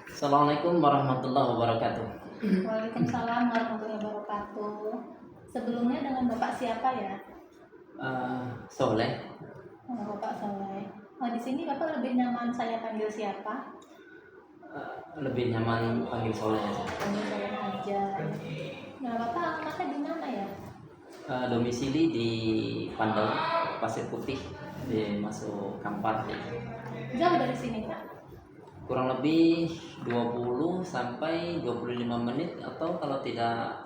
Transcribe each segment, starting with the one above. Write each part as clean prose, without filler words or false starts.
Assalamualaikum warahmatullahi wabarakatuh. Waalaikumsalam warahmatullahi wabarakatuh. Sebelumnya dengan Bapak siapa ya? Soleh. Bapak Soleh. Di sini Bapak lebih nyaman saya panggil siapa? Lebih nyaman panggil Soleh aja. Panggil Soleh aja. Nah, Bapak alamatnya di mana ya? Domisili di Pandau, Pasir Putih, di masuk Kampar. Jauh dari sini, Pak? Kurang lebih 20 sampai 25 menit atau kalau tidak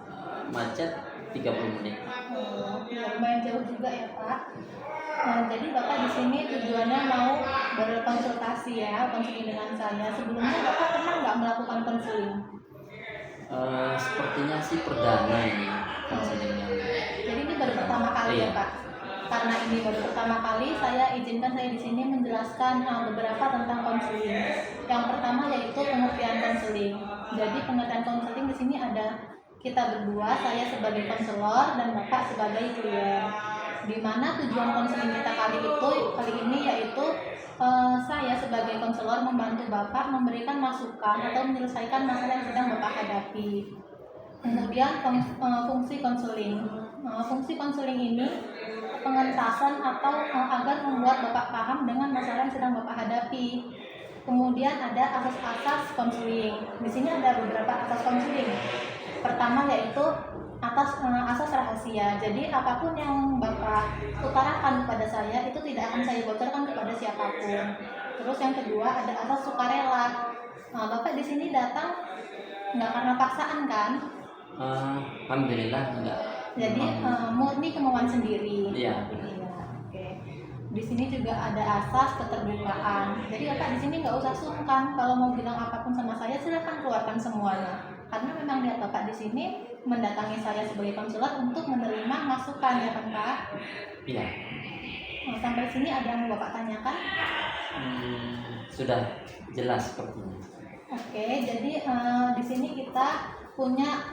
macet 30 menit. Ya, lumayan jauh juga ya, Pak. Nah, jadi Bapak di sini tujuannya mau berkonsultasi ya, konseling dengan saya. Sebelumnya Bapak pernah nggak melakukan konseling? Sepertinya sih perdana ini konselingnya. Jadi ini baru pertama kali ya, Pak. Karena ini baru pertama kali, saya izinkan saya di sini menjelaskan beberapa tentang konseling. Yang pertama yaitu pengertian konseling. Jadi pengertian konseling di sini ada kita berdua, saya sebagai konselor dan Bapak sebagai klien. Di mana tujuan konseling kita kali ini yaitu saya sebagai konselor membantu Bapak memberikan masukan atau menyelesaikan masalah yang sedang Bapak hadapi. Kemudian fungsi konseling. Fungsi konseling ini pengentasan atau agar membuat Bapak paham dengan masalah yang sedang Bapak hadapi. Kemudian ada asas-asas konseling. Di sini ada beberapa asas konseling. Pertama yaitu asas rahasia. Jadi apapun yang Bapak utarakan kepada saya itu tidak akan saya bocorkan kepada siapapun. Terus yang kedua ada asas sukarela. Bapak di sini datang nggak karena paksaan kan? Alhamdulillah enggak. Jadi murni kemauan sendiri. Iya. Oke. Di sini juga ada asas keterbukaan. Jadi Bapak di sini nggak usah sungkan kalau mau bilang apapun sama saya, silakan keluarkan semuanya. Karena memang niat Bapak di sini mendatangi saya sebagai konselor untuk menerima masukan ya kan Pak? Iya. Sampai sini ada yang mau Bapak tanyakan? Sudah jelas sepertinya. Oke, jadi di sini kita punya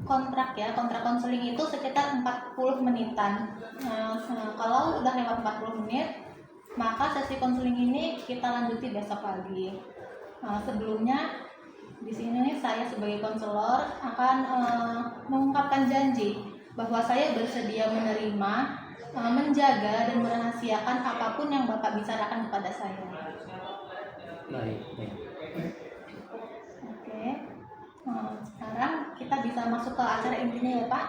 kontrak konseling itu sekitar 40 menitan. Kalau udah lewat 40 menit, maka sesi konseling ini kita lanjuti besok pagi. Sebelumnya di sini saya sebagai konselor akan mengungkapkan janji bahwa saya bersedia menerima, menjaga dan merahasiakan apapun yang Bapak bicarakan kepada saya. Baik. Oke. Sekarang kita bisa masuk ke acara intinya ya Pak?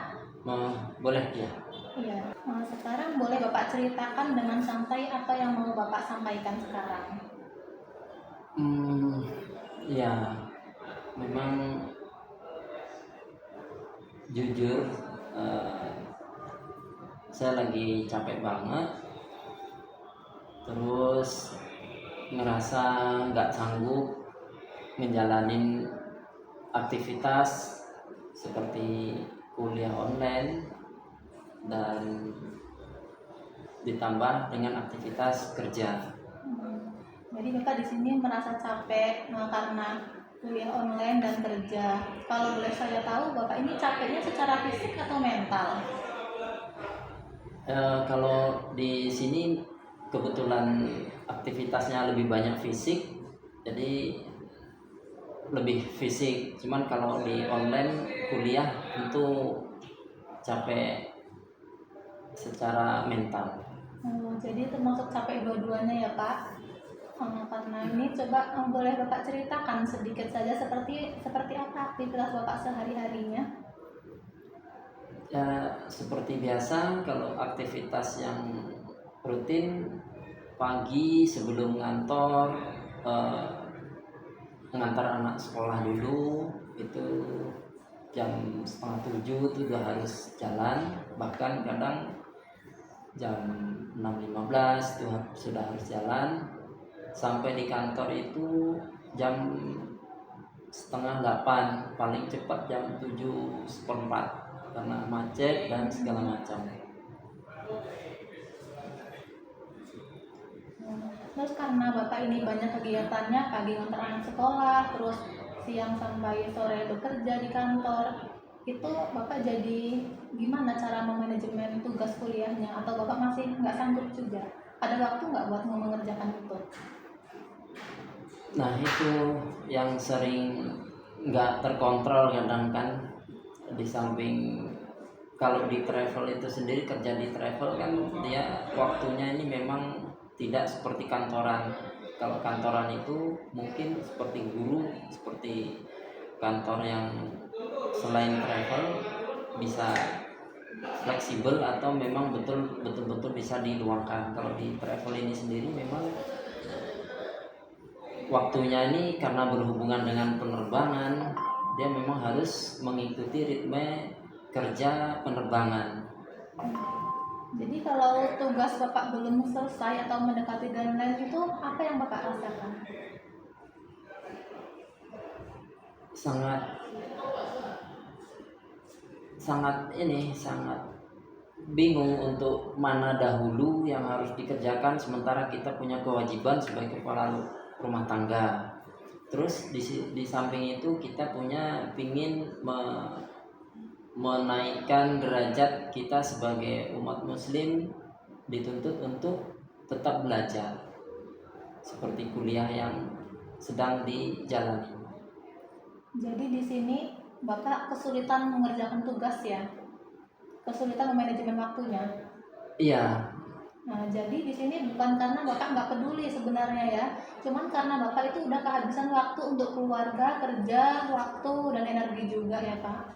Boleh ya. Iya. Sekarang boleh Bapak ceritakan dengan santai apa yang mau Bapak sampaikan sekarang. Ya, memang jujur saya lagi capek banget, terus ngerasa nggak sanggup menjalanin aktivitas seperti kuliah online dan ditambah dengan aktivitas kerja. Jadi Bapak di sini merasa capek karena kuliah online dan kerja. Kalau boleh saya tahu Bapak ini capeknya secara fisik atau mental? Kalau di sini kebetulan aktivitasnya lebih banyak fisik, jadi lebih fisik. Cuman kalau di online kuliah tentu capek secara mental. Jadi termasuk capek dua-duanya ya Pak. Karena ini coba boleh Bapak ceritakan sedikit saja seperti apa aktivitas Bapak sehari-harinya? Ya seperti biasa, kalau aktivitas yang rutin pagi sebelum ngantor, mengantar anak sekolah dulu, itu jam 6:30 itu udah harus jalan, bahkan kadang jam 6:15 itu sudah harus jalan. Sampai di kantor itu jam 7:30, paling cepat jam 7:45 karena macet dan segala macam. Terus karena Bapak ini banyak kegiatannya, pagi ngantar anak sekolah, terus siang sampai sore bekerja di kantor, itu Bapak jadi gimana cara memanajemen tugas kuliahnya? Atau Bapak masih nggak sanggup juga? Ada waktu nggak buat mengerjakan itu? Nah itu yang sering nggak terkontrol kadang kan, di samping kalau di travel itu sendiri, kerja di travel kan dia waktunya ini memang tidak seperti kantoran. Kalau kantoran itu mungkin seperti guru, seperti kantor yang selain travel bisa fleksibel atau memang betul-betul bisa diluangkan. Kalau di travel ini sendiri memang waktunya ini karena berhubungan dengan penerbangan, dia memang harus mengikuti ritme kerja penerbangan. Jadi kalau tugas Bapak belum selesai atau mendekati deadline itu apa yang Bapak rasakan? Sangat sangat bingung untuk mana dahulu yang harus dikerjakan, sementara kita punya kewajiban sebagai kepala rumah tangga. Terus di samping itu kita punya pingin menaikkan derajat kita sebagai umat muslim, dituntut untuk tetap belajar seperti kuliah yang sedang dijalani. Jadi di sini Bapak kesulitan mengerjakan tugas ya, kesulitan memanajemen waktunya. Iya. Nah, jadi di sini bukan karena Bapak nggak peduli sebenarnya ya, cuman karena Bapak itu udah kehabisan waktu untuk keluarga, kerja, waktu dan energi juga ya Pak.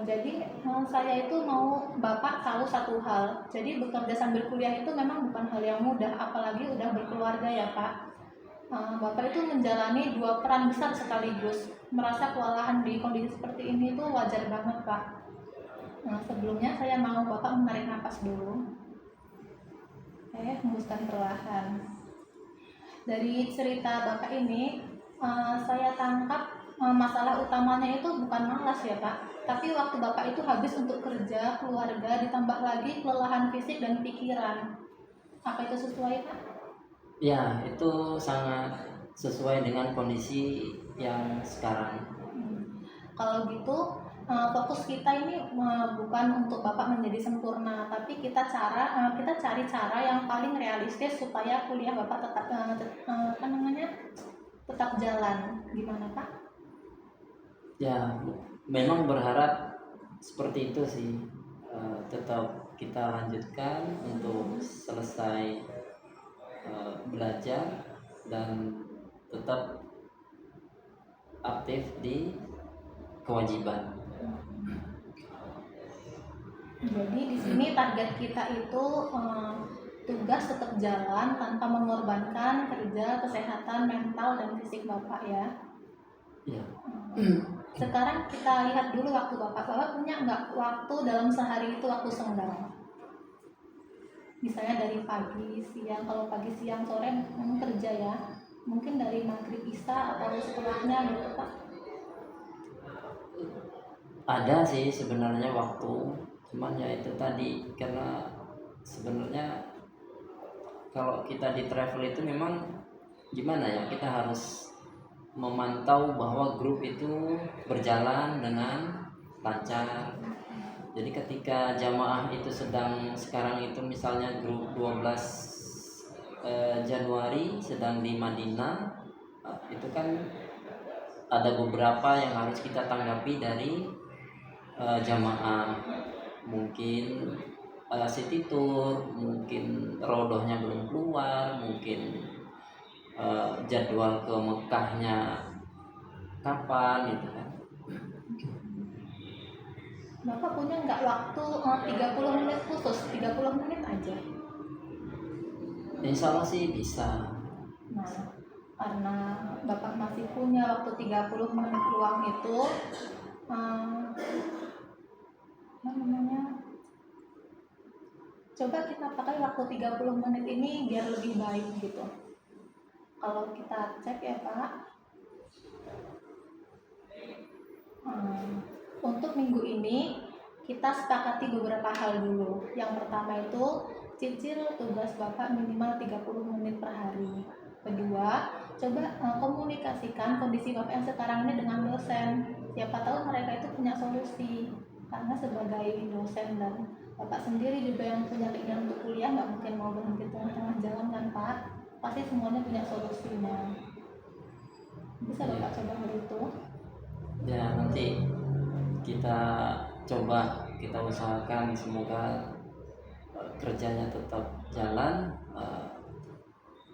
Jadi saya itu mau Bapak tahu satu hal. Jadi bekerja sambil kuliah itu memang bukan hal yang mudah, apalagi udah berkeluarga ya Pak. Bapak itu menjalani dua peran besar sekaligus. Merasa kewalahan di kondisi seperti ini itu wajar banget Pak. Nah, sebelumnya saya mau Bapak menarik napas dulu. Hembuskan perlahan. Dari cerita Bapak ini, saya tangkap masalah utamanya itu bukan malas ya Pak, tapi waktu Bapak itu habis untuk kerja, keluarga, ditambah lagi kelelahan fisik dan pikiran. Apa itu sesuai Pak? Ya, itu sangat sesuai dengan kondisi yang sekarang. Kalau gitu fokus kita ini bukan untuk Bapak menjadi sempurna, tapi kita cari cara yang paling realistis supaya kuliah Bapak tetap jalan. Gimana Pak? Ya, memang berharap seperti itu sih. Tetap kita lanjutkan untuk selesai belajar dan tetap aktif di kewajiban. Jadi di sini target kita itu tugas tetap jalan tanpa mengorbankan kerja, kesehatan, mental dan fisik Bapak ya. Ya. Sekarang kita lihat dulu waktu Bapak. Bapak punya nggak waktu dalam sehari itu waktu senggang? Misalnya dari pagi, siang. Kalau pagi, siang, sore kerja ya. Mungkin dari maghrib, isya atau setelahnya gitu Pak. Ada sih sebenarnya waktu, cuman ya itu tadi, karena sebenarnya kalau kita di travel itu memang gimana ya, kita harus memantau bahwa grup itu berjalan dengan lancar. Jadi ketika jamaah itu sedang sekarang itu misalnya grup 12 Januari sedang di Madinah, itu kan ada beberapa yang harus kita tanggapi dari jamaah. Mungkin city tour, mungkin rodohnya belum keluar, mungkin jadwal ke Mekahnya kapan gitu kan. Bapak punya nggak waktu 30 menit khusus, 30 menit aja? Insya Allah sih bisa. Nah, karena Bapak masih punya waktu 30 menit luang itu, coba kita pakai waktu 30 menit ini biar lebih baik gitu. Kalau kita cek ya Pak, untuk minggu ini kita sepakati beberapa hal dulu. Yang pertama itu cicil tugas Bapak minimal 30 menit per hari. Kedua, coba komunikasikan kondisi Bapak yang sekarang ini dengan dosen. Siapa tahu mereka itu punya solusi. Karena sebagai dosen dan Bapak sendiri juga yang punya keinginan untuk kuliah, nggak mungkin mau berhenti tengah-tengah jalan kan Pak? pasti semuanya punya solusinya. Bisa Bapak coba hal itu. Ya, nanti kita coba, kita usahakan semoga kerjanya tetap jalan,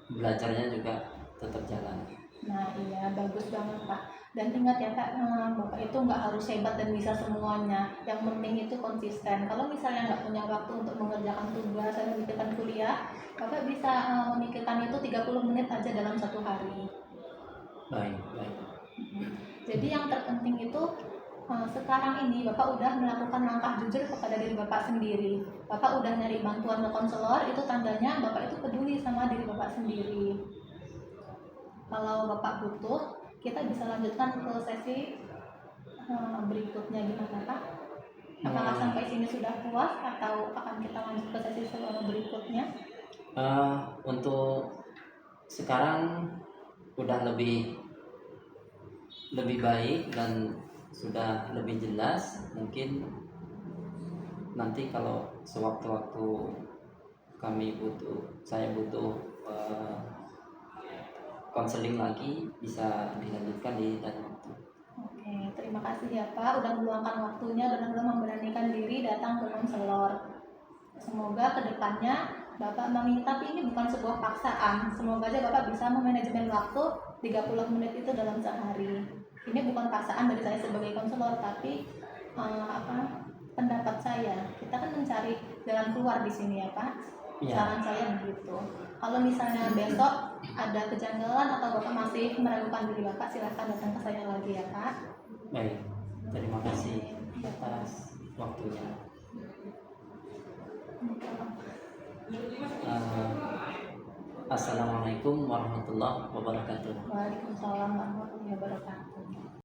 belajarnya juga tetap jalan. Nah iya, bagus banget Pak. Dan ingat ya Kak, Bapak itu nggak harus hebat dan bisa semuanya. Yang penting itu konsisten. Kalau misalnya nggak punya waktu untuk mengerjakan tugas dan memikirkan kuliah, Bapak bisa memikirkan itu 30 menit aja dalam satu hari. Baik, baik. Jadi yang terpenting itu sekarang ini Bapak udah melakukan langkah jujur kepada diri Bapak sendiri. Bapak udah nyari bantuan ke konselor, itu tandanya Bapak itu peduli sama diri Bapak sendiri. Kalau Bapak butuh, kita bisa lanjutkan ke sesi berikutnya, gimana Pak? Apakah sampai sini sudah puas atau akan kita lanjut ke sesi berikutnya? Untuk sekarang udah lebih baik dan sudah lebih jelas. Mungkin nanti kalau sewaktu-waktu saya butuh konseling lagi, bisa dilanjutkan di dan waktu. Oke, terima kasih ya Pak udah meluangkan waktunya dan udah memberanikan diri datang ke konselor. Semoga kedepannya Bapak meminta, tapi ini bukan sebuah paksaan. Semoga aja Bapak bisa memanajemen waktu 30 menit itu dalam sehari. Ini bukan paksaan dari saya sebagai konselor, tapi pendapat saya. Kita kan mencari jalan keluar di sini ya Pak. Ya. Saran saya begitu. Kalau misalnya besok ada kejanggalan atau Bapak masih meragukan diri Bapak, silahkan datang ke saya lagi ya Pak. Baik, terima kasih atas waktunya. Assalamualaikum warahmatullahi wabarakatuh. Waalaikumsalam warahmatullahi wabarakatuh.